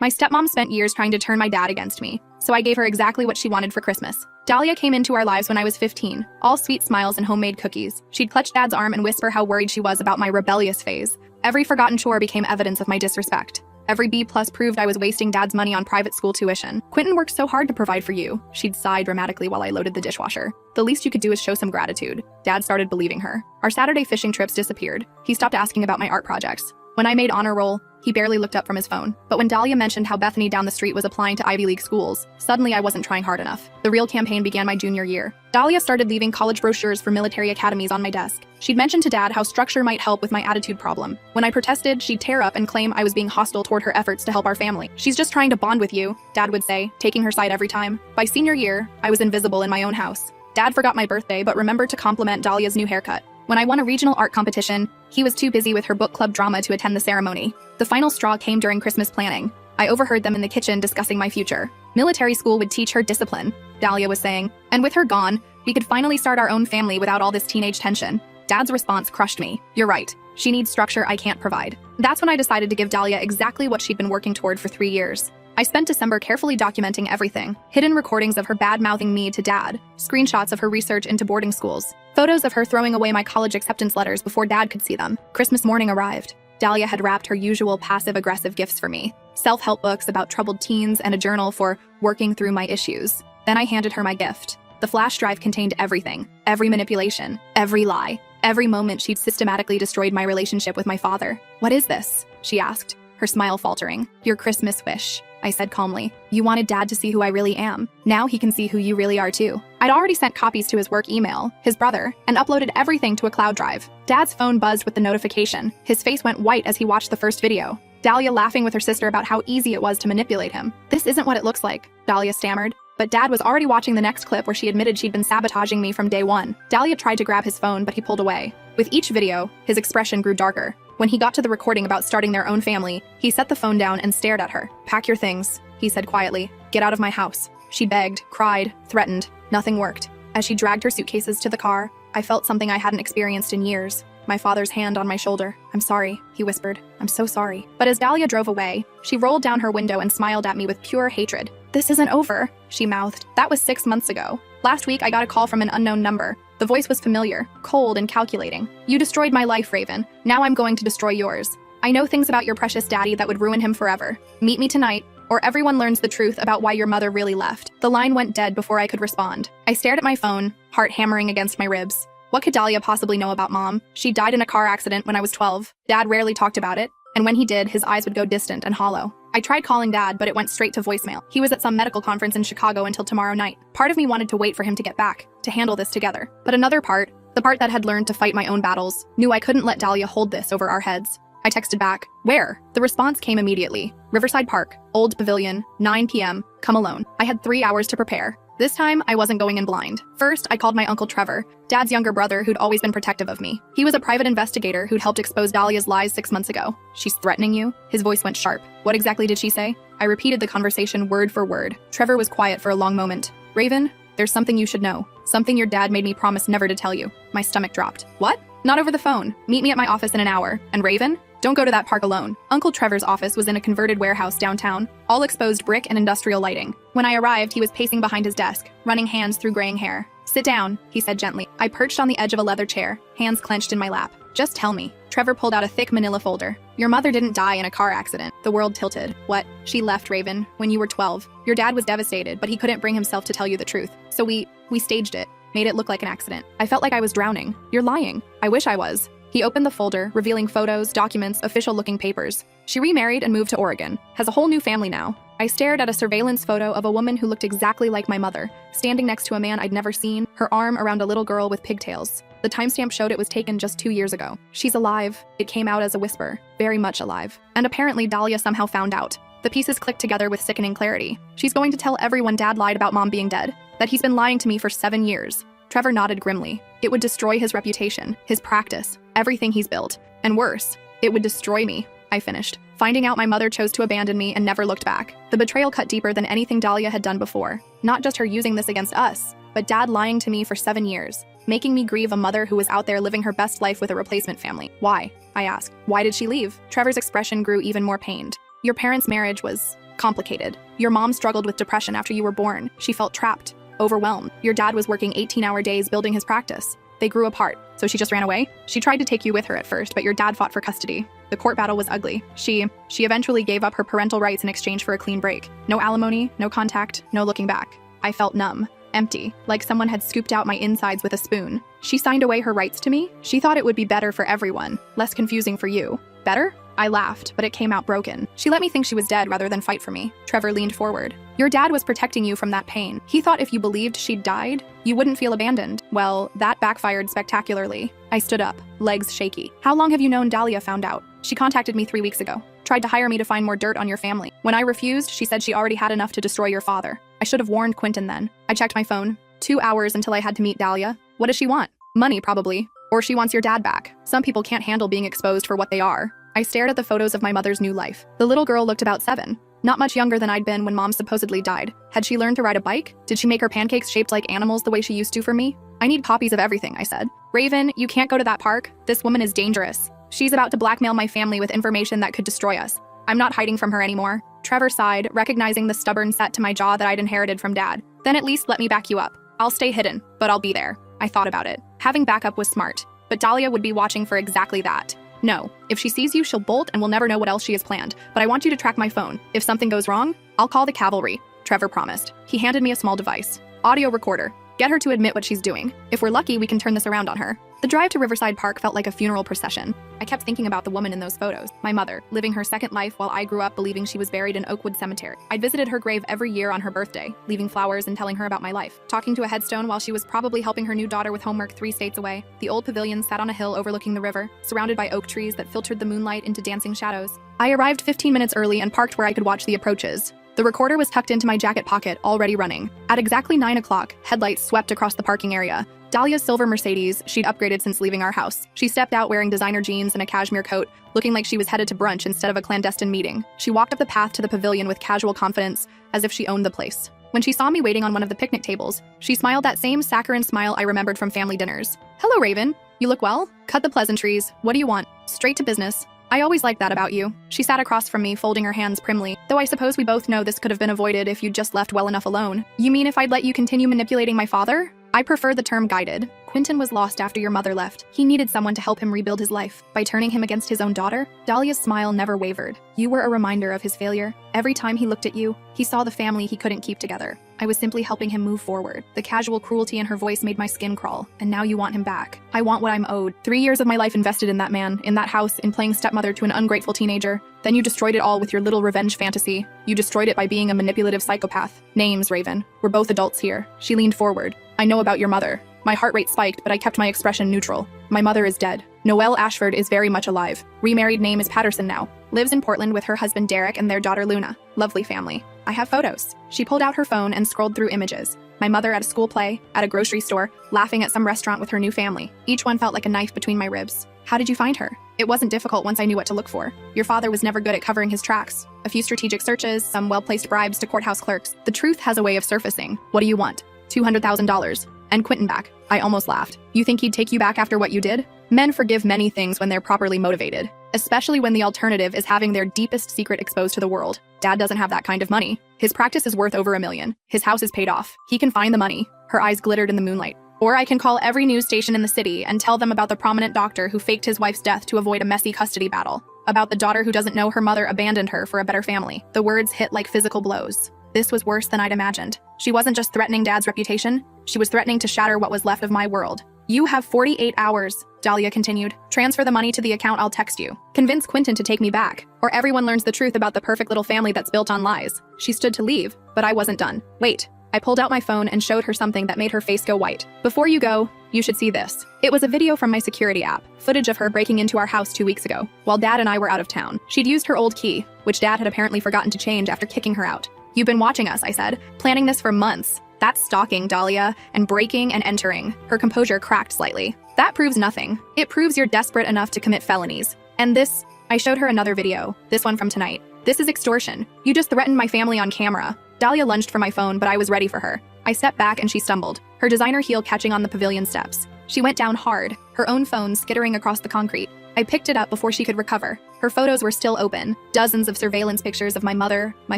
My stepmom spent years trying to turn my dad against me, so I gave her exactly what she wanted for Christmas. Dahlia came into our lives when I was 15, all sweet smiles and homemade cookies. She'd clutch Dad's arm and whisper how worried she was about my rebellious phase. Every forgotten chore became evidence of my disrespect. Every B+ proved I was wasting Dad's money on private school tuition. Quentin worked so hard to provide for you, she'd sigh dramatically while I loaded the dishwasher. The least you could do is show some gratitude. Dad started believing her. Our Saturday fishing trips disappeared. He stopped asking about my art projects. When I made honor roll, he barely looked up from his phone. But when Dahlia mentioned how Bethany down the street was applying to Ivy League schools, suddenly I wasn't trying hard enough. The real campaign began my junior year. Dahlia started leaving college brochures for military academies on my desk. She'd mentioned to Dad how structure might help with my attitude problem. When I protested, she'd tear up and claim I was being hostile toward her efforts to help our family. "She's just trying to bond with you," Dad would say, taking her side every time. By senior year, I was invisible in my own house. Dad forgot my birthday but remembered to compliment Dahlia's new haircut. When I won a regional art competition, he was too busy with her book club drama to attend the ceremony. The final straw came during Christmas planning. I overheard them in the kitchen discussing my future. Military school would teach her discipline, Dahlia was saying. And with her gone, we could finally start our own family without all this teenage tension. Dad's response crushed me. "You're right. She needs structure I can't provide." That's when I decided to give Dahlia exactly what she'd been working toward for 3 years. I spent December carefully documenting everything. Hidden recordings of her bad-mouthing me to Dad, screenshots of her research into boarding schools, photos of her throwing away my college acceptance letters before Dad could see them. Christmas morning arrived. Dahlia had wrapped her usual passive-aggressive gifts for me. Self-help books about troubled teens and a journal for working through my issues. Then I handed her my gift. The flash drive contained everything, every manipulation, every lie, every moment she'd systematically destroyed my relationship with my father. "What is this?" she asked, her smile faltering. "Your Christmas wish," I said calmly. "You wanted Dad to see who I really am. Now he can see who you really are too." I'd already sent copies to his work email, his brother, and uploaded everything to a cloud drive. Dad's phone buzzed with the notification. His face went white as he watched the first video. Dahlia laughing with her sister about how easy it was to manipulate him. "This isn't what it looks like," Dahlia stammered. But Dad was already watching the next clip where she admitted she'd been sabotaging me from day one. Dahlia tried to grab his phone, but he pulled away. With each video, his expression grew darker. When he got to the recording about starting their own family, he set the phone down and stared at her. "Pack your things," he said quietly. "Get out of my house." She begged, cried, threatened. Nothing worked. As she dragged her suitcases to the car, I felt something I hadn't experienced in years. My father's hand on my shoulder. "I'm sorry," he whispered. "I'm so sorry." But as Dahlia drove away, she rolled down her window and smiled at me with pure hatred. "This isn't over," she mouthed. "That was 6 months ago. Last week I got a call from an unknown number. The voice was familiar, cold and calculating. 'You destroyed my life, Raven. Now I'm going to destroy yours. I know things about your precious daddy that would ruin him forever. Meet me tonight, or everyone learns the truth about why your mother really left.'" The line went dead before I could respond. I stared at my phone, heart hammering against my ribs. What could Dahlia possibly know about Mom? She died in a car accident when I was 12. Dad rarely talked about it, and when he did, his eyes would go distant and hollow. I tried calling Dad, but it went straight to voicemail. He was at some medical conference in Chicago until tomorrow night. Part of me wanted to wait for him to get back, to handle this together. But another part, the part that had learned to fight my own battles, knew I couldn't let Dahlia hold this over our heads. I texted back, "Where?" The response came immediately. "Riverside Park, Old Pavilion, 9 p.m., come alone." I had 3 hours to prepare. This time, I wasn't going in blind. First, I called my Uncle Trevor, Dad's younger brother who'd always been protective of me. He was a private investigator who'd helped expose Dahlia's lies 6 months ago. "She's threatening you?" His voice went sharp. "What exactly did she say?" I repeated the conversation word for word. Trevor was quiet for a long moment. "Raven, there's something you should know. Something your dad made me promise never to tell you." My stomach dropped. "What?" "Not over the phone. Meet me at my office in an hour. And Raven, don't go to that park alone." Uncle Trevor's office was in a converted warehouse downtown, all exposed brick and industrial lighting. When I arrived, he was pacing behind his desk, running hands through graying hair. "Sit down," he said gently. I perched on the edge of a leather chair, hands clenched in my lap. "Just tell me." Trevor pulled out a thick manila folder. "Your mother didn't die in a car accident." The world tilted. "What?" "She left, Raven, when you were 12. Your dad was devastated, but he couldn't bring himself to tell you the truth. So we staged it, made it look like an accident. I felt like I was drowning." "You're lying." "I wish I was." He opened the folder, revealing photos, documents, official-looking papers. "She remarried and moved to Oregon. Has a whole new family now." I stared at a surveillance photo of a woman who looked exactly like my mother, standing next to a man I'd never seen, her arm around a little girl with pigtails. The timestamp showed it was taken just 2 years ago. "She's alive." It came out as a whisper. Very much alive. And apparently Dahlia somehow found out. The pieces clicked together with sickening clarity. She's going to tell everyone Dad lied about Mom being dead, that he's been lying to me for 7 years. Trevor nodded grimly. It would destroy his reputation, his practice, everything he's built. And worse, it would destroy me, I finished. Finding out my mother chose to abandon me and never looked back. The betrayal cut deeper than anything Dahlia had done before. Not just her using this against us, but Dad lying to me for 7 years, making me grieve a mother who was out there living her best life with a replacement family. "Why?" I asked. "Why did she leave?" Trevor's expression grew even more pained. "Your parents' marriage was Complicated. Your mom struggled with depression after you were born. She felt trapped, overwhelmed. Your dad was working 18-hour days building his practice. They grew apart, so she just ran away? She tried to take you with her at first, but your dad fought for custody. The court battle was ugly. She eventually gave up her parental rights in exchange for a clean break. No alimony, no contact, no looking back. I felt numb, empty, like someone had scooped out my insides with a spoon. She signed away her rights to me. She thought it would be better for everyone, less confusing for you. Better? I laughed, but it came out broken. She let me think she was dead rather than fight for me. Trevor leaned forward. Your dad was protecting you from that pain. He thought if you believed she'd died, you wouldn't feel abandoned. Well, that backfired spectacularly. I stood up, legs shaky. How long have you known Dahlia found out? She contacted me 3 weeks ago. Tried to hire me to find more dirt on your family. When I refused, she said she already had enough to destroy your father. I should have warned Quentin then. I checked my phone. 2 hours until I had to meet Dahlia. What does she want? Money, probably. Or she wants your dad back. Some people can't handle being exposed for what they are. I stared at the photos of my mother's new life. The little girl looked about 7. Not much younger than I'd been when Mom supposedly died. Had she learned to ride a bike? Did she make her pancakes shaped like animals the way she used to for me? I need copies of everything, I said. Raven, you can't go to that park. This woman is dangerous. She's about to blackmail my family with information that could destroy us. I'm not hiding from her anymore. Trevor sighed, recognizing the stubborn set to my jaw that I'd inherited from Dad. Then at least let me back you up. I'll stay hidden, but I'll be there. I thought about it. Having backup was smart, but Dahlia would be watching for exactly that. No, if she sees you, she'll bolt and we'll never know what else she has planned. But I want you to track my phone. If something goes wrong, I'll call the cavalry, Trevor promised. He handed me a small device. Audio recorder. Get her to admit what she's doing. If we're lucky, we can turn this around on her. The drive to Riverside Park felt like a funeral procession. I kept thinking about the woman in those photos, my mother, living her second life while I grew up believing she was buried in Oakwood Cemetery. I'd visited her grave every year on her birthday, leaving flowers and telling her about my life. Talking to a headstone while she was probably helping her new daughter with homework 3 states away. The old pavilion sat on a hill overlooking the river, surrounded by oak trees that filtered the moonlight into dancing shadows. I arrived 15 minutes early and parked where I could watch the approaches. The recorder was tucked into my jacket pocket, already running. At exactly 9 o'clock, headlights swept across the parking area. Dahlia's silver Mercedes, she'd upgraded since leaving our house. She stepped out wearing designer jeans and a cashmere coat, looking like she was headed to brunch instead of a clandestine meeting. She walked up the path to the pavilion with casual confidence, as if she owned the place. When she saw me waiting on one of the picnic tables, she smiled that same saccharine smile I remembered from family dinners. Hello, Raven. You look well? Cut the pleasantries. What do you want? Straight to business. I always liked that about you. She sat across from me, folding her hands primly. Though I suppose we both know this could have been avoided if you'd just left well enough alone. You mean if I'd let you continue manipulating my father? I prefer the term guided. Quentin was lost after your mother left. He needed someone to help him rebuild his life. By turning him against his own daughter, Dahlia's smile never wavered. You were a reminder of his failure. Every time he looked at you, he saw the family he couldn't keep together. I was simply helping him move forward. The casual cruelty in her voice made my skin crawl. And now you want him back. I want what I'm owed. 3 years of my life invested in that man, in that house, in playing stepmother to an ungrateful teenager. Then you destroyed it all with your little revenge fantasy. You destroyed it by being a manipulative psychopath. Names, Raven. We're both adults here. She leaned forward. I know about your mother. My heart rate spiked, but I kept my expression neutral. My mother is dead. Noelle Ashford is very much alive. Remarried, name is Patterson now. Lives in Portland with her husband Derek and their daughter Luna. Lovely family. I have photos. She pulled out her phone and scrolled through images. My mother at a school play, at a grocery store, laughing at some restaurant with her new family. Each one felt like a knife between my ribs. How did you find her? It wasn't difficult once I knew what to look for. Your father was never good at covering his tracks. A few strategic searches, some well-placed bribes to courthouse clerks. The truth has a way of surfacing. What do you want? $200,000. And Quentin back. I almost laughed. You think he'd take you back after what you did? Men forgive many things when they're properly motivated, especially when the alternative is having their deepest secret exposed to the world. Dad doesn't have that kind of money. His practice is worth over $1 million. His house is paid off. He can find the money. Her eyes glittered in the moonlight. Or I can call every news station in the city and tell them about the prominent doctor who faked his wife's death to avoid a messy custody battle. About the daughter who doesn't know her mother abandoned her for a better family. The words hit like physical blows. This was worse than I'd imagined. She wasn't just threatening Dad's reputation, she was threatening to shatter what was left of my world. You have 48 hours, Dahlia continued. Transfer the money to the account I'll text you. Convince Quentin to take me back, or everyone learns the truth about the perfect little family that's built on lies. She stood to leave, but I wasn't done. Wait. I pulled out my phone and showed her something that made her face go white. Before you go, you should see this. It was a video from my security app, footage of her breaking into our house 2 weeks ago, while Dad and I were out of town. She'd used her old key, which Dad had apparently forgotten to change after kicking her out. You've been watching us, I said, planning this for months. That's stalking, Dahlia, and breaking and entering. Her composure cracked slightly. That proves nothing. It proves you're desperate enough to commit felonies. And this, I showed her another video, this one from tonight. This is extortion. You just threatened my family on camera. Dahlia lunged for my phone, but I was ready for her. I stepped back and she stumbled, her designer heel catching on the pavilion steps. She went down hard, her own phone skittering across the concrete. I picked it up before she could recover. Her photos were still open. Dozens of surveillance pictures of my mother, my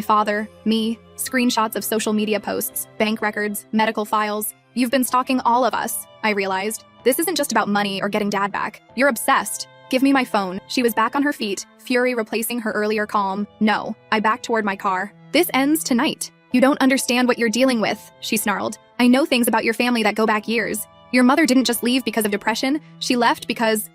father, me, screenshots of social media posts, bank records, medical files. You've been stalking all of us, I realized. This isn't just about money or getting Dad back. You're obsessed. Give me my phone. She was back on her feet, fury replacing her earlier calm. No. I backed toward my car. This ends tonight. You don't understand what you're dealing with, she snarled. I know things about your family that go back years. Your mother didn't just leave because of depression. She left because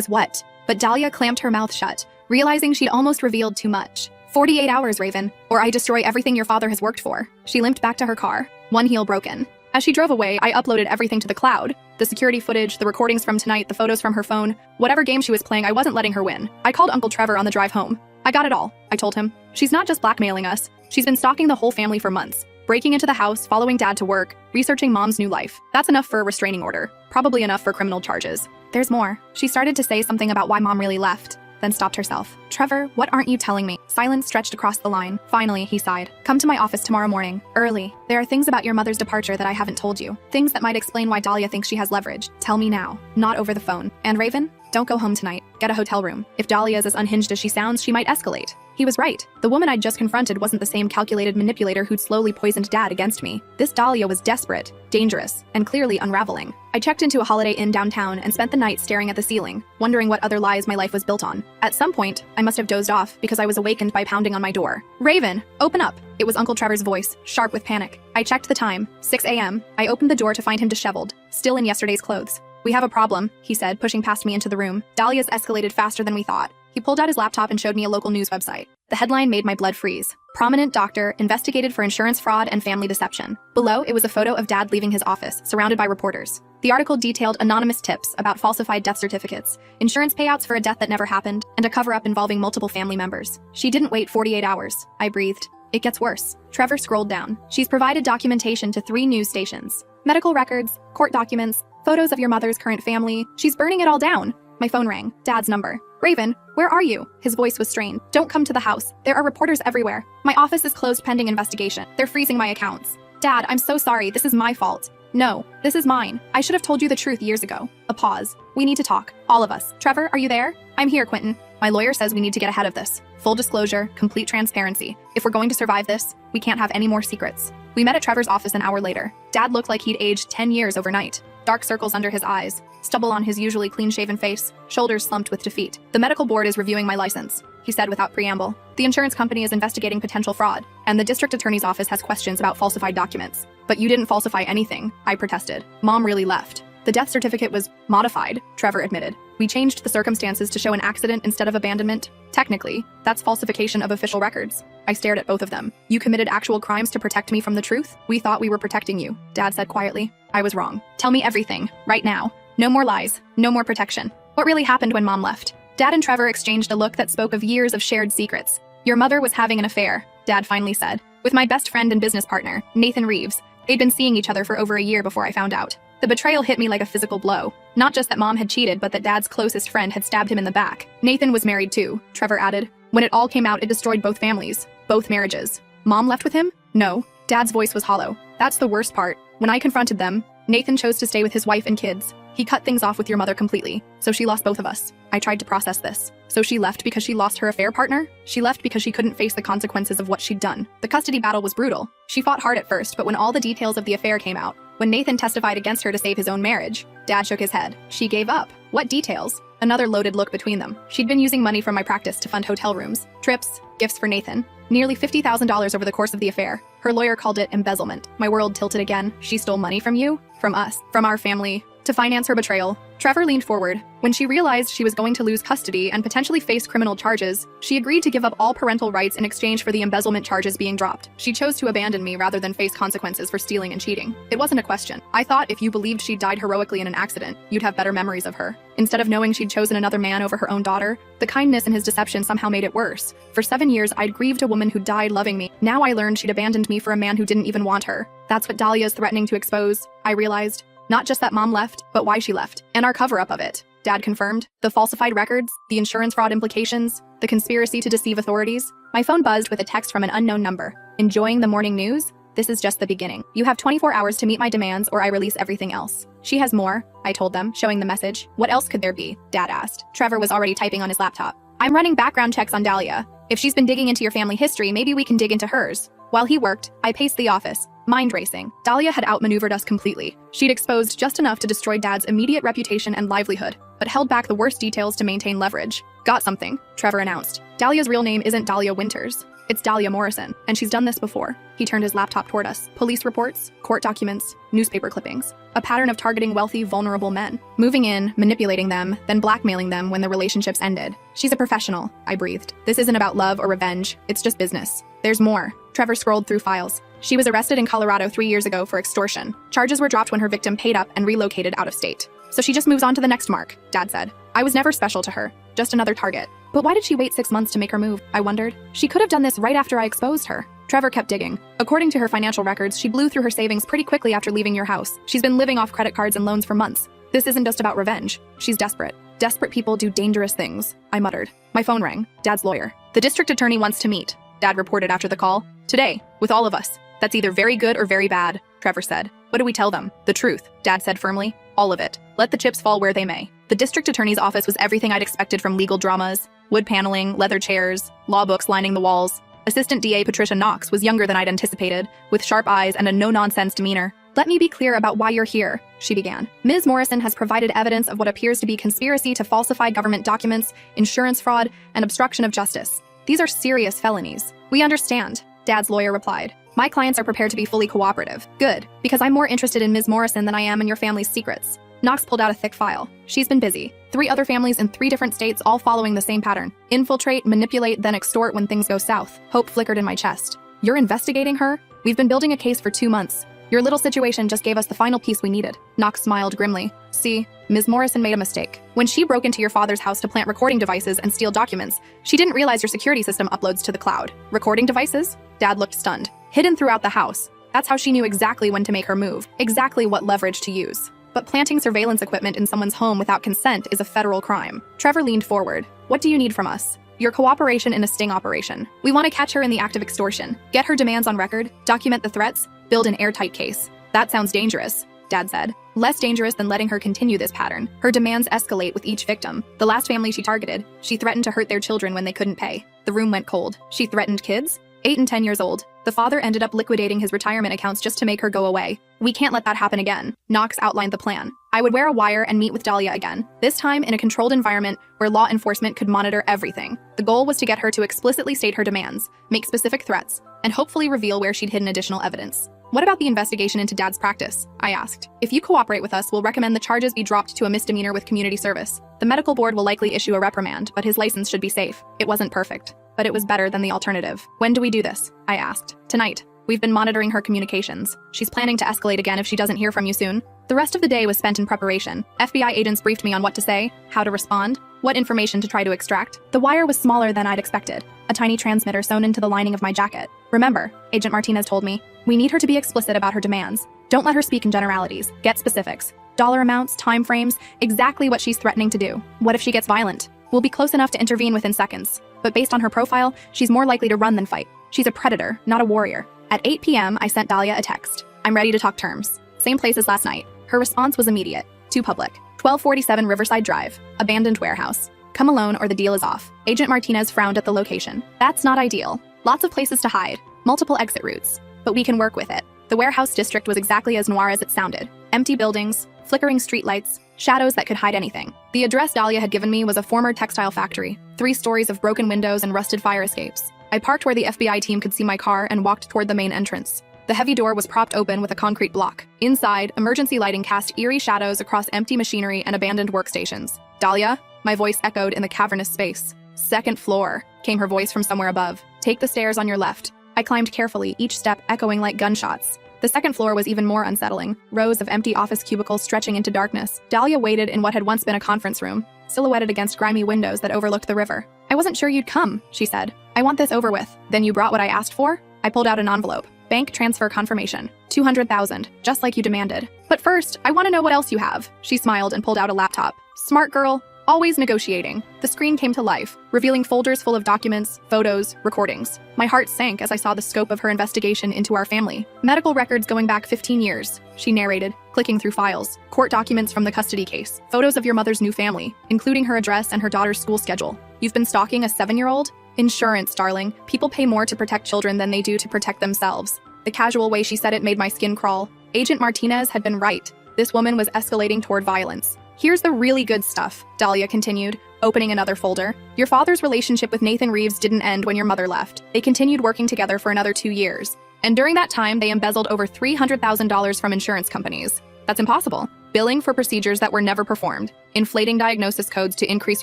what? But Dahlia clamped her mouth shut, realizing she'd almost revealed too much. 48 hours, Raven, or I destroy everything your father has worked for. She limped back to her car, one heel broken. As she drove away, I uploaded everything to the cloud. The security footage, the recordings from tonight, the photos from her phone. Whatever game she was playing, I wasn't letting her win. I called Uncle Trevor on the drive home. I got it all, I told him. She's not just blackmailing us. She's been stalking the whole family for months. Breaking into the house, following Dad to work, researching Mom's new life. That's enough for a restraining order. Probably enough for criminal charges. There's more. She started to say something about why Mom really left, then stopped herself. Trevor, what aren't you telling me? Silence stretched across the line. Finally, he sighed. Come to my office tomorrow morning, early. There are things about your mother's departure that I haven't told you. Things that might explain why Dahlia thinks she has leverage. Tell me now, not over the phone. And Raven, don't go home tonight. Get a hotel room. If Dahlia is as unhinged as she sounds, she might escalate. He was right. The woman I'd just confronted wasn't the same calculated manipulator who'd slowly poisoned Dad against me. This Dahlia was desperate, dangerous, and clearly unraveling. I checked into a Holiday Inn downtown and spent the night staring at the ceiling, wondering what other lies my life was built on. At some point, I must have dozed off because I was awakened by pounding on my door. Raven, open up. It was Uncle Trevor's voice, sharp with panic. I checked the time, 6 a.m. I opened the door to find him disheveled, still in yesterday's clothes. We have a problem, he said, pushing past me into the room. Dahlia's escalated faster than we thought. He pulled out his laptop and showed me a local news website. The headline made my blood freeze. Prominent doctor investigated for insurance fraud and family deception. Below, it was a photo of Dad leaving his office, surrounded by reporters. The article detailed anonymous tips about falsified death certificates, insurance payouts for a death that never happened, and a cover-up involving multiple family members. She didn't wait 48 hours. I breathed. It gets worse. Trevor scrolled down. She's provided documentation to 3 news stations. Medical records, court documents, photos of your mother's current family. She's burning it all down. My phone rang. Dad's number. Raven, where are you? His voice was strained. Don't come to the house. There are reporters everywhere. My office is closed pending investigation. They're freezing my accounts. Dad, I'm so sorry. This is my fault. No, this is mine. I should have told you the truth years ago. A pause. We need to talk. All of us. Trevor, are you there? I'm here, Quentin. My lawyer says we need to get ahead of this. Full disclosure, complete transparency. If we're going to survive this, we can't have any more secrets. We met at Trevor's office an hour later. Dad looked like he'd aged 10 years overnight. Dark circles under his eyes, stubble on his usually clean-shaven face, shoulders slumped with defeat. The medical board is reviewing my license, he said without preamble. The insurance company is investigating potential fraud, and the district attorney's office has questions about falsified documents. But you didn't falsify anything, I protested. Mom really left. The death certificate was modified, Trevor admitted. We changed the circumstances to show an accident instead of abandonment. Technically, that's falsification of official records. I stared at both of them. You committed actual crimes to protect me from the truth? We thought we were protecting you, Dad said quietly. I was wrong. Tell me everything, right now. No more lies, no more protection. What really happened when Mom left? Dad and Trevor exchanged a look that spoke of years of shared secrets. Your mother was having an affair, Dad finally said, with my best friend and business partner, Nathan Reeves. They'd been seeing each other for over a year before I found out. The betrayal hit me like a physical blow. Not just that Mom had cheated, but that Dad's closest friend had stabbed him in the back. Nathan was married too, Trevor added. When it all came out, it destroyed both families, both marriages. Mom left with him? No. Dad's voice was hollow. That's the worst part. When I confronted them, Nathan chose to stay with his wife and kids. He cut things off with your mother completely, so she lost both of us. I tried to process this. So she left because she lost her affair partner? She left because she couldn't face the consequences of what she'd done. The custody battle was brutal. She fought hard at first, but when all the details of the affair came out, when Nathan testified against her to save his own marriage, Dad shook his head. She gave up. What details? Another loaded look between them. She'd been using money from my practice to fund hotel rooms, trips, gifts for Nathan. Nearly $50,000 over the course of the affair. Her lawyer called it embezzlement. My world tilted again. She stole money from you? From us. From our family. To finance her betrayal. Trevor leaned forward. When she realized she was going to lose custody and potentially face criminal charges, she agreed to give up all parental rights in exchange for the embezzlement charges being dropped. She chose to abandon me rather than face consequences for stealing and cheating. It wasn't a question. I thought if you believed she died heroically in an accident, you'd have better memories of her. Instead of knowing she'd chosen another man over her own daughter, the kindness in his deception somehow made it worse. For 7 years, I'd grieved a woman who died loving me. Now I learned she'd abandoned me for a man who didn't even want her. That's what Dahlia's threatening to expose, I realized. Not just that Mom left, but why she left. And our cover-up of it. Dad confirmed. The falsified records, the insurance fraud implications, the conspiracy to deceive authorities. My phone buzzed with a text from an unknown number. Enjoying the morning news? This is just the beginning. You have 24 hours to meet my demands or I release everything else. She has more, I told them, showing the message. What else could there be? Dad asked. Trevor was already typing on his laptop. I'm running background checks on Dahlia. If she's been digging into your family history, maybe we can dig into hers. While he worked, I paced the office, mind racing. Dahlia had outmaneuvered us completely. She'd exposed just enough to destroy Dad's immediate reputation and livelihood, but held back the worst details to maintain leverage. Got something, Trevor announced. Dahlia's real name isn't Dahlia Winters. It's Dahlia Morrison, and she's done this before. He turned his laptop toward us. Police reports, court documents, newspaper clippings. A pattern of targeting wealthy, vulnerable men. Moving in, manipulating them, then blackmailing them when the relationships ended. She's a professional, I breathed. This isn't about love or revenge. It's just business. There's more. Trevor scrolled through files. She was arrested in Colorado 3 years ago for extortion. Charges were dropped when her victim paid up and relocated out of state. So she just moves on to the next mark, Dad said. I was never special to her, just another target. But why did she wait 6 months to make her move? I wondered. She could have done this right after I exposed her. Trevor kept digging. According to her financial records, she blew through her savings pretty quickly after leaving your house. She's been living off credit cards and loans for months. This isn't just about revenge. She's desperate. Desperate people do dangerous things, I muttered. My phone rang. Dad's lawyer. The district attorney wants to meet, Dad reported after the call. Today, with all of us. That's either very good or very bad, Trevor said. What do we tell them? The truth, Dad said firmly. All of it. Let the chips fall where they may. The district attorney's office was everything I'd expected from legal dramas. Wood paneling, leather chairs, law books lining the walls. Assistant DA Patricia Knox was younger than I'd anticipated, with sharp eyes and a no-nonsense demeanor. Let me be clear about why you're here, she began. Ms. Morrison has provided evidence of what appears to be conspiracy to falsify government documents, insurance fraud, and obstruction of justice. These are serious felonies. We understand, Dad's lawyer replied. My clients are prepared to be fully cooperative. Good, because I'm more interested in Ms. Morrison than I am in your family's secrets. Knox pulled out a thick file. She's been busy. 3 other families in 3 different states, all following the same pattern. Infiltrate, manipulate, then extort when things go south. Hope flickered in my chest. You're investigating her? We've been building a case for 2 months. Your little situation just gave us the final piece we needed. Knox smiled grimly. See, Ms. Morrison made a mistake. When she broke into your father's house to plant recording devices and steal documents, she didn't realize your security system uploads to the cloud. Recording devices? Dad looked stunned. Hidden throughout the house. That's how she knew exactly when to make her move, exactly what leverage to use. But planting surveillance equipment in someone's home without consent is a federal crime. Trevor leaned forward. What do you need from us? Your cooperation in a sting operation. We want to catch her in the act of extortion, get her demands on record, document the threats, build an airtight case. That sounds dangerous, Dad said. Less dangerous than letting her continue this pattern. Her demands escalate with each victim. The last family she targeted, she threatened to hurt their children when they couldn't pay. The room went cold. She threatened kids? 8 and 10 years old. The father ended up liquidating his retirement accounts just to make her go away. We can't let that happen again. Knox outlined the plan. I would wear a wire and meet with Dahlia again, this time in a controlled environment where law enforcement could monitor everything. The goal was to get her to explicitly state her demands, make specific threats, and hopefully reveal where she'd hidden additional evidence. What about the investigation into Dad's practice? I asked. If you cooperate with us, we'll recommend the charges be dropped to a misdemeanor with community service. The medical board will likely issue a reprimand, but his license should be safe. It wasn't perfect, but it was better than the alternative. When do we do this? I asked. Tonight. We've been monitoring her communications. She's planning to escalate again if she doesn't hear from you soon. The rest of the day was spent in preparation. FBI agents briefed me on what to say, how to respond, what information to try to extract. The wire was smaller than I'd expected, a tiny transmitter sewn into the lining of my jacket. Remember, Agent Martinez told me, we need her to be explicit about her demands. Don't let her speak in generalities. Get specifics. Dollar amounts, time frames, exactly what she's threatening to do. What if she gets violent? We'll be close enough to intervene within seconds. But based on her profile, she's more likely to run than fight. She's a predator, not a warrior. At 8 p.m., I sent Dahlia a text. I'm ready to talk terms. Same place as last night. Her response was immediate. Too public. 1247 Riverside Drive. Abandoned warehouse. Come alone or the deal is off. Agent Martinez frowned at the location. That's not ideal. Lots of places to hide. Multiple exit routes. But we can work with it. The warehouse district was exactly as noir as it sounded. Empty buildings, flickering streetlights, shadows that could hide anything. The address Dahlia had given me was a former textile factory. 3 stories of broken windows and rusted fire escapes. I parked where the FBI team could see my car and walked toward the main entrance. The heavy door was propped open with a concrete block. Inside, emergency lighting cast eerie shadows across empty machinery and abandoned workstations. Dahlia? My voice echoed in the cavernous space. Second floor, came her voice from somewhere above. Take the stairs on your left. I climbed carefully, each step echoing like gunshots. The second floor was even more unsettling. Rows of empty office cubicles stretching into darkness. Dahlia waited in what had once been a conference room, silhouetted against grimy windows that overlooked the river. I wasn't sure you'd come, she said. I want this over with. Then you brought what I asked for? I pulled out an envelope. Bank transfer confirmation. $200,000, just like you demanded. But first, I want to know what else you have. She smiled and pulled out a laptop. Smart girl. Always negotiating. The screen came to life, revealing folders full of documents, photos, recordings. My heart sank as I saw the scope of her investigation into our family. Medical records going back 15 years, she narrated, clicking through files. Court documents from the custody case. Photos of your mother's new family, including her address and her daughter's school schedule. You've been stalking a 7-year-old? Insurance, darling. People pay more to protect children than they do to protect themselves. The casual way she said it made my skin crawl. Agent Martinez had been right. This woman was escalating toward violence. Here's the really good stuff, Dahlia continued, opening another folder. Your father's relationship with Nathan Reeves didn't end when your mother left. They continued working together for another 2 years. And during that time, they embezzled over $300,000 from insurance companies. That's impossible. Billing for procedures that were never performed. Inflating diagnosis codes to increase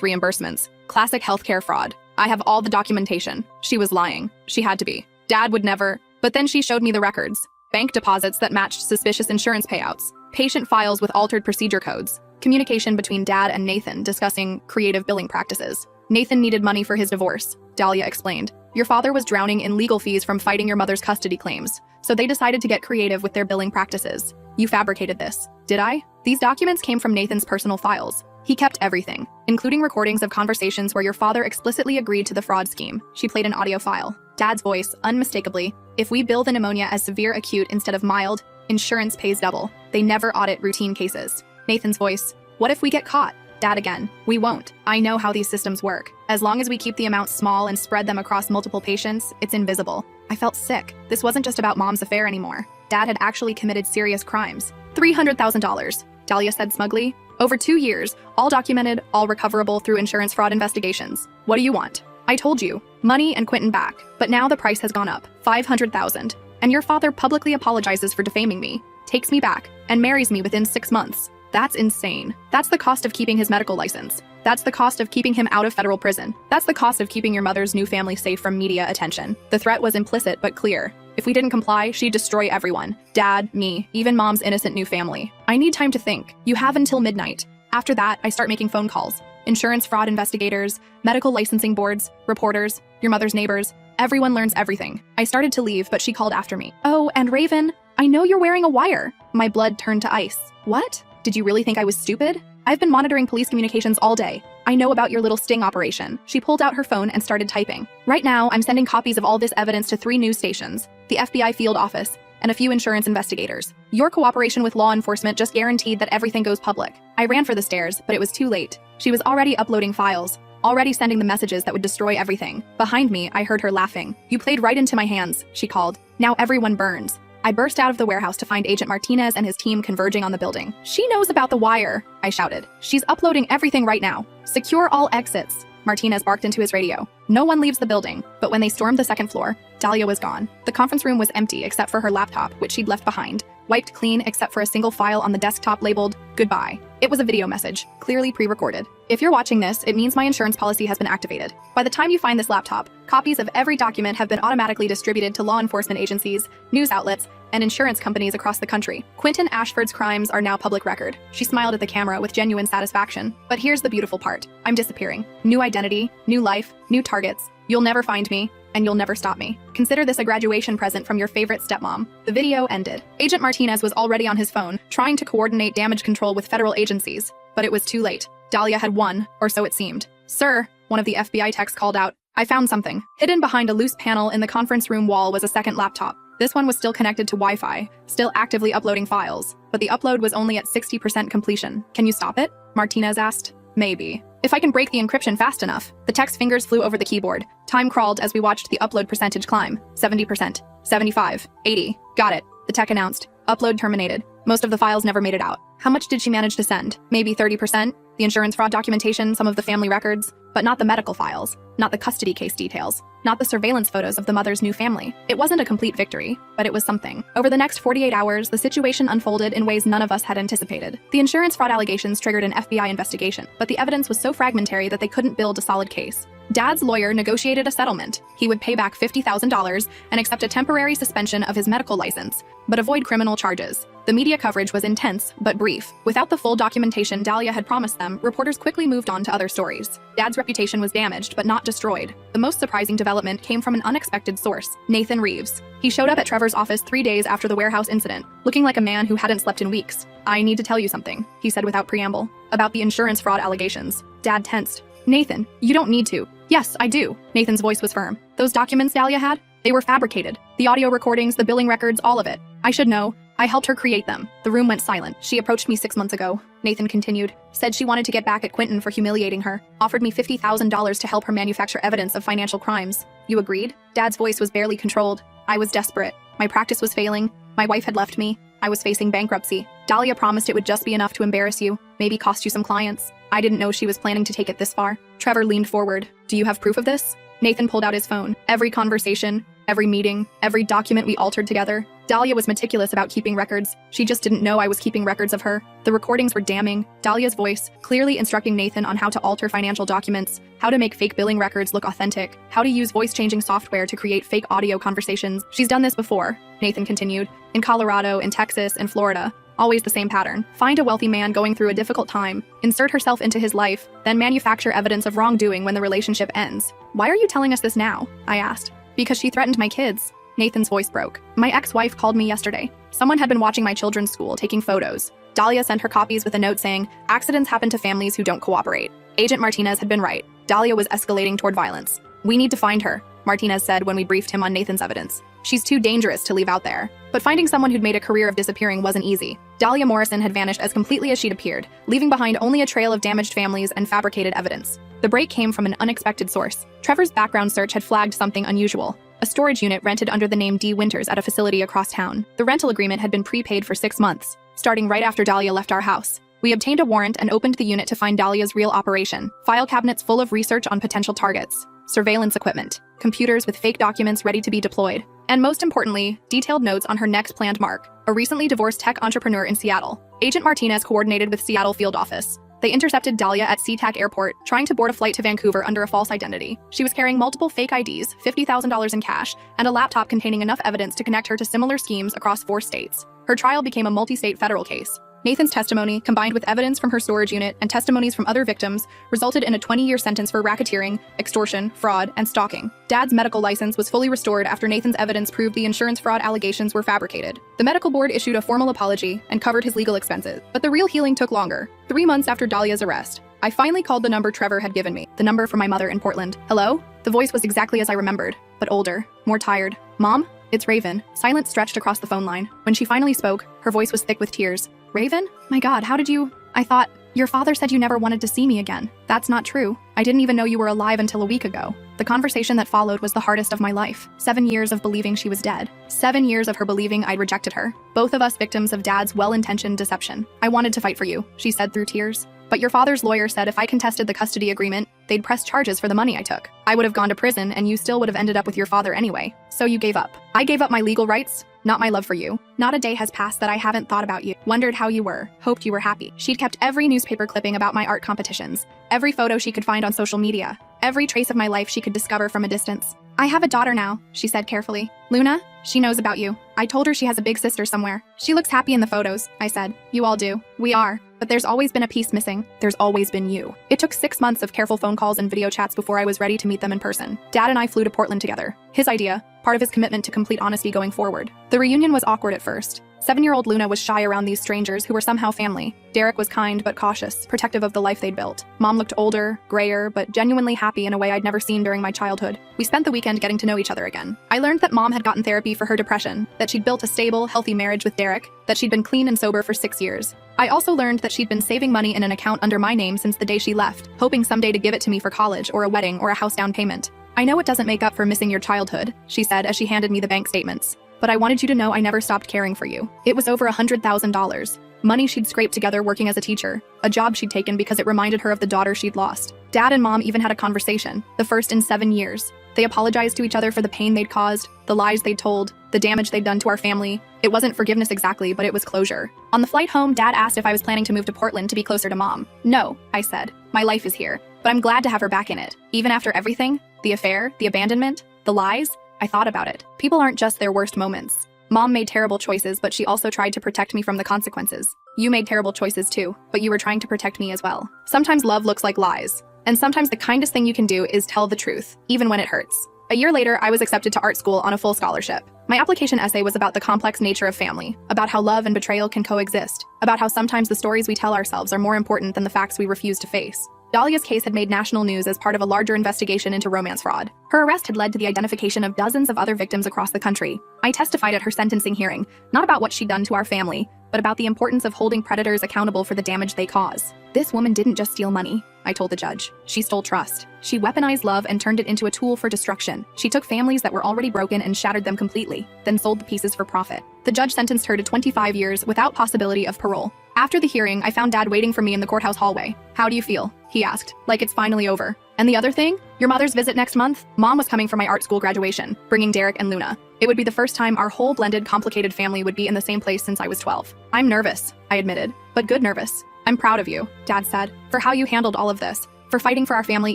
reimbursements. Classic healthcare fraud. I have all the documentation. She was lying. She had to be. Dad would never. But then she showed me the records. Bank deposits that matched suspicious insurance payouts. Patient files with altered procedure codes. Communication between Dad and Nathan discussing creative billing practices. Nathan needed money for his divorce, Dahlia explained. Your father was drowning in legal fees from fighting your mother's custody claims, so they decided to get creative with their billing practices. You fabricated this, did I? These documents came from Nathan's personal files. He kept everything, including recordings of conversations where your father explicitly agreed to the fraud scheme. She played an audio file. Dad's voice, unmistakably. If we bill the pneumonia as severe acute instead of mild, insurance pays double. They never audit routine cases. Nathan's voice. What if we get caught? Dad again. We won't. I know how these systems work. As long as we keep the amounts small and spread them across multiple patients, it's invisible. I felt sick. This wasn't just about Mom's affair anymore. Dad had actually committed serious crimes. $300,000, Dahlia said smugly. Over 2 years, all documented, all recoverable through insurance fraud investigations. What do you want? I told you. Money and Quentin back. But now the price has gone up. $500,000. And your father publicly apologizes for defaming me, takes me back, and marries me within 6 months. That's insane. That's the cost of keeping his medical license. That's the cost of keeping him out of federal prison. That's the cost of keeping your mother's new family safe from media attention. The threat was implicit but clear. If we didn't comply, she'd destroy everyone. Dad, me, even Mom's innocent new family. I need time to think. You have until midnight. After that, I start making phone calls. Insurance fraud investigators, medical licensing boards, reporters, your mother's neighbors. Everyone learns everything. I started to leave, but she called after me. Oh, and Raven, I know you're wearing a wire. My blood turned to ice. What? Did you really think I was stupid? I've been monitoring police communications all day. I know about your little sting operation. She pulled out her phone and started typing. Right now, I'm sending copies of all this evidence to 3 news stations, the FBI field office, and a few insurance investigators. Your cooperation with law enforcement just guaranteed that everything goes public. I ran for the stairs, but it was too late. She was already uploading files, already sending the messages that would destroy everything. Behind me, I heard her laughing. You played right into my hands, she called. Now everyone burns. I burst out of the warehouse to find Agent Martinez and his team converging on the building. She knows about the wire, I shouted. She's uploading everything right now. Secure all exits. Martinez barked into his radio. No one leaves the building, but when they stormed the 2nd floor, Dahlia was gone. The conference room was empty except for her laptop, which she'd left behind, wiped clean except for a single file on the desktop labeled, "Goodbye." It was a video message, clearly pre-recorded. If you're watching this, it means my insurance policy has been activated. By the time you find this laptop, copies of every document have been automatically distributed to law enforcement agencies, news outlets, and insurance companies across the country. Quentin Ashford's crimes are now public record. She smiled at the camera with genuine satisfaction. But here's the beautiful part. I'm disappearing. New identity, new life, new targets. You'll never find me, and you'll never stop me. Consider this a graduation present from your favorite stepmom. The video ended. Agent Martinez was already on his phone, trying to coordinate damage control with federal agencies. But it was too late. Dahlia had won, or so it seemed. Sir, one of the FBI techs called out. I found something. Hidden behind a loose panel in the conference room wall was a second laptop. This one was still connected to Wi-Fi, still actively uploading files, but the upload was only at 60% completion. Can you stop it? Martinez asked. Maybe. If I can break the encryption fast enough. The tech's fingers flew over the keyboard. Time crawled as we watched the upload percentage climb. 70%, 75, 80. Got it, the tech announced. Upload terminated. Most of the files never made it out. How much did she manage to send? Maybe 30%? The insurance fraud documentation, some of the family records, but not the medical files, not the custody case details, not the surveillance photos of the mother's new family. It wasn't a complete victory, but it was something. Over the next 48 hours, the situation unfolded in ways none of us had anticipated. The insurance fraud allegations triggered an FBI investigation, but the evidence was so fragmentary that they couldn't build a solid case. Dad's lawyer negotiated a settlement. He would pay back $50,000 and accept a temporary suspension of his medical license, but avoid criminal charges. The media coverage was intense, but brief. Without the full documentation Dahlia had promised them, reporters quickly moved on to other stories. Dad's reputation was damaged, but not destroyed. The most surprising development came from an unexpected source, Nathan Reeves. He showed up at Trevor's office 3 days after the warehouse incident, looking like a man who hadn't slept in weeks. "I need to tell you something," he said without preamble, "about the insurance fraud allegations." Dad tensed. "Nathan, you don't need to." "Yes, I do." Nathan's voice was firm. "Those documents Dahlia had? They were fabricated. The audio recordings, the billing records, all of it. I should know. I helped her create them." The room went silent. "She approached me 6 months ago," Nathan continued. "Said she wanted to get back at Quentin for humiliating her. Offered me $50,000 to help her manufacture evidence of financial crimes." "You agreed?" Dad's voice was barely controlled. "I was desperate. My practice was failing. My wife had left me. I was facing bankruptcy. Dahlia promised it would just be enough to embarrass you, maybe cost you some clients. I didn't know she was planning to take it this far." Trevor leaned forward. "Do you have proof of this?" Nathan pulled out his phone. "Every conversation, every meeting, every document we altered together. Dahlia was meticulous about keeping records. She just didn't know I was keeping records of her." The recordings were damning. Dahlia's voice, clearly instructing Nathan on how to alter financial documents, how to make fake billing records look authentic, how to use voice-changing software to create fake audio conversations. "She's done this before," Nathan continued. "In Colorado, in Texas, in Florida. Always the same pattern. Find a wealthy man going through a difficult time, insert herself into his life, then manufacture evidence of wrongdoing when the relationship ends." "Why are you telling us this now?" I asked. "Because she threatened my kids." Nathan's voice broke. "My ex-wife called me yesterday. Someone had been watching my children's school, taking photos. Dahlia sent her copies with a note saying, 'Accidents happen to families who don't cooperate.' Agent Martinez had been right. Dahlia was escalating toward violence. 'We need to find her,' Martinez said when we briefed him on Nathan's evidence. 'She's too dangerous to leave out there.' But finding someone who'd made a career of disappearing wasn't easy. Dahlia Morrison had vanished as completely as she'd appeared, leaving behind only a trail of damaged families and fabricated evidence. The break came from an unexpected source. Trevor's background search had flagged something unusual. A storage unit rented under the name D. Winters at a facility across town. The rental agreement had been prepaid for 6 months, starting right after Dahlia left our house. We obtained a warrant and opened the unit to find Dahlia's real operation. File cabinets full of research on potential targets, surveillance equipment, computers with fake documents ready to be deployed, and most importantly, detailed notes on her next planned mark, a recently divorced tech entrepreneur in Seattle. Agent Martinez coordinated with Seattle field office. They intercepted Dahlia at SeaTac Airport, trying to board a flight to Vancouver under a false identity. She was carrying multiple fake IDs, $50,000 in cash, and a laptop containing enough evidence to connect her to similar schemes across 4 states. Her trial became a multi-state federal case. Nathan's testimony, combined with evidence from her storage unit and testimonies from other victims, resulted in a 20-year sentence for racketeering, extortion, fraud, and stalking. Dad's medical license was fully restored after Nathan's evidence proved the insurance fraud allegations were fabricated. The medical board issued a formal apology and covered his legal expenses. But the real healing took longer. 3 months after Dahlia's arrest, I finally called the number Trevor had given me, the number for my mother in Portland. "Hello?" The voice was exactly as I remembered, but older, more tired. "Mom? It's Raven." Silence stretched across the phone line. When she finally spoke, her voice was thick with tears. "Raven? My God, how did you—" "I thought, your father said you never wanted to see me again." "That's not true. I didn't even know you were alive until a week ago." The conversation that followed was the hardest of my life. 7 years of believing she was dead. 7 years of her believing I'd rejected her. Both of us victims of Dad's well-intentioned deception. "I wanted to fight for you," she said through tears. "But your father's lawyer said if I contested the custody agreement, they'd press charges for the money I took. I would have gone to prison and you still would have ended up with your father anyway. So you gave up." "I gave up my legal rights, not my love for you. Not a day has passed that I haven't thought about you, wondered how you were, hoped you were happy." She'd kept every newspaper clipping about my art competitions, every photo she could find on social media, every trace of my life she could discover from a distance. "I have a daughter now," she said carefully. "Luna? She knows about you. I told her she has a big sister somewhere. She looks happy in the photos," I said. "You all do. We are. But there's always been a piece missing. There's always been you." It took 6 months of careful phone calls and video chats before I was ready to meet them in person. Dad and I flew to Portland together. His idea, part of his commitment to complete honesty going forward. The reunion was awkward at first. 7-year-old Luna was shy around these strangers who were somehow family. Derek was kind but cautious, protective of the life they'd built. Mom looked older, grayer, but genuinely happy in a way I'd never seen during my childhood. We spent the weekend getting to know each other again. I learned that Mom had gotten therapy for her depression, that she'd built a stable, healthy marriage with Derek, that she'd been clean and sober for 6 years. I also learned that she'd been saving money in an account under my name since the day she left, hoping someday to give it to me for college or a wedding or a house down payment. "I know it doesn't make up for missing your childhood," she said as she handed me the bank statements. "But I wanted you to know I never stopped caring for you." It was over $100,000. Money she'd scraped together working as a teacher, a job she'd taken because it reminded her of the daughter she'd lost. Dad and Mom even had a conversation, the first in 7 years. They apologized to each other for the pain they'd caused, the lies they'd told, the damage they'd done to our family. It wasn't forgiveness exactly, but it was closure. On the flight home, Dad asked if I was planning to move to Portland to be closer to Mom. "No," I said. "My life is here. but I'm glad to have her back in it. Even after everything, the affair, the abandonment, the lies, I thought about it. People aren't just their worst moments. Mom made terrible choices, but she also tried to protect me from the consequences. You made terrible choices too, but you were trying to protect me as well. Sometimes love looks like lies, and sometimes the kindest thing you can do is tell the truth, even when it hurts. A year later, I was accepted to art school on a full scholarship. My application essay was about the complex nature of family, about how love and betrayal can coexist, about how sometimes the stories we tell ourselves are more important than the facts we refuse to face. Dahlia's case had made national news as part of a larger investigation into romance fraud. Her arrest had led to the identification of dozens of other victims across the country. I testified at her sentencing hearing, not about what she'd done to our family, but about the importance of holding predators accountable for the damage they cause. This woman didn't just steal money, I told the judge. She stole trust. She weaponized love and turned it into a tool for destruction. She took families that were already broken and shattered them completely, then sold the pieces for profit. The judge sentenced her to 25 years without possibility of parole. After the hearing, I found Dad waiting for me in the courthouse hallway. "How do you feel?" he asked, like it's finally over. "And the other thing? Your mother's visit next month?" Mom was coming for my art school graduation, bringing Derek and Luna. It would be the first time our whole blended, complicated family would be in the same place since I was 12. "I'm nervous," I admitted, "but good nervous." "I'm proud of you," Dad said, "for how you handled all of this, for fighting for our family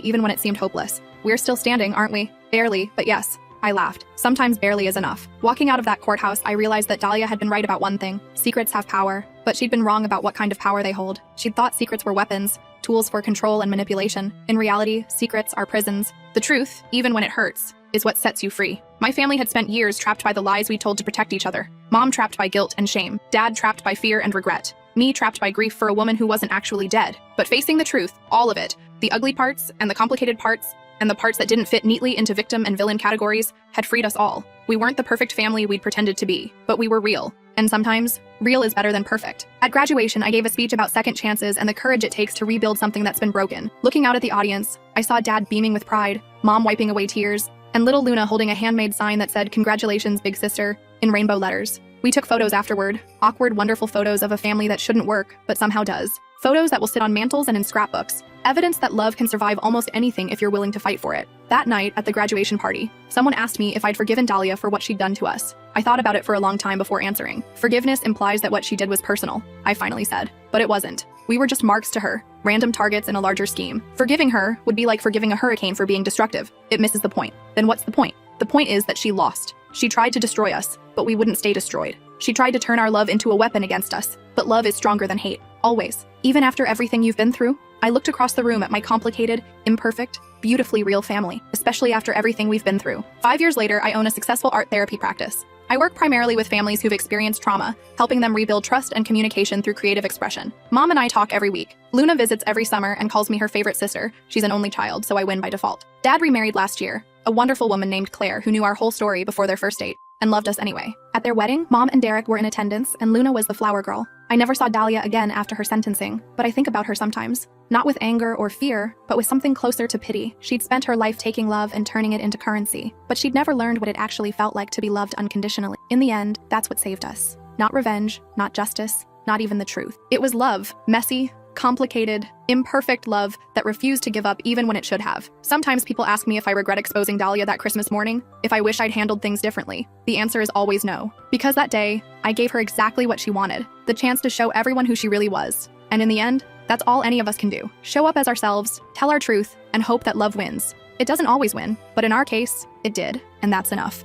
even when it seemed hopeless. We're still standing, aren't we?" "Barely, but yes." I laughed. Sometimes barely is enough. Walking out of that courthouse, I realized that Dahlia had been right about one thing. Secrets have power, but she'd been wrong about what kind of power they hold. She'd thought secrets were weapons, tools for control and manipulation. In reality, secrets are prisons. The truth, even when it hurts, is what sets you free. My family had spent years trapped by the lies we told to protect each other. Mom trapped by guilt and shame. Dad trapped by fear and regret. Me trapped by grief for a woman who wasn't actually dead. But facing the truth, all of it, the ugly parts and the complicated parts, and the parts that didn't fit neatly into victim and villain categories, had freed us all. We weren't the perfect family we'd pretended to be, but we were real. And sometimes, real is better than perfect. At graduation, I gave a speech about second chances and the courage it takes to rebuild something that's been broken. Looking out at the audience, I saw Dad beaming with pride, Mom wiping away tears, and little Luna holding a handmade sign that said, "Congratulations, big sister," in rainbow letters. We took photos afterward, awkward, wonderful photos of a family that shouldn't work, but somehow does. Photos that will sit on mantles and in scrapbooks. Evidence that love can survive almost anything if you're willing to fight for it. That night, at the graduation party, someone asked me if I'd forgiven Dahlia for what she'd done to us. I thought about it for a long time before answering. Forgiveness implies that what she did was personal, I finally said. But it wasn't. We were just marks to her, random targets in a larger scheme. Forgiving her would be like forgiving a hurricane for being destructive. It misses the point. Then what's the point? The point is that she lost. She tried to destroy us, but we wouldn't stay destroyed. She tried to turn our love into a weapon against us, but love is stronger than hate, always. Even after everything you've been through, I looked across the room at my complicated, imperfect, beautifully real family, especially after everything we've been through. 5 years later, I own a successful art therapy practice. I work primarily with families who've experienced trauma, helping them rebuild trust and communication through creative expression. Mom and I talk every week. Luna visits every summer and calls me her favorite sister. She's an only child, so I win by default. Dad remarried last year, a wonderful woman named Claire who knew our whole story before their first date, and loved us anyway. At their wedding, Mom and Derek were in attendance, and Luna was the flower girl. I never saw Dahlia again after her sentencing, but I think about her sometimes. Not with anger or fear, but with something closer to pity. She'd spent her life taking love and turning it into currency, but she'd never learned what it actually felt like to be loved unconditionally. In the end, that's what saved us. Not revenge, not justice, not even the truth. It was love, messy, complicated, imperfect love that refused to give up even when it should have. Sometimes people ask me if I regret exposing Dahlia that Christmas morning, if I wish I'd handled things differently. The answer is always no. Because that day, I gave her exactly what she wanted, the chance to show everyone who she really was. And in the end, that's all any of us can do. Show up as ourselves, tell our truth, and hope that love wins. It doesn't always win, but in our case, it did, and that's enough.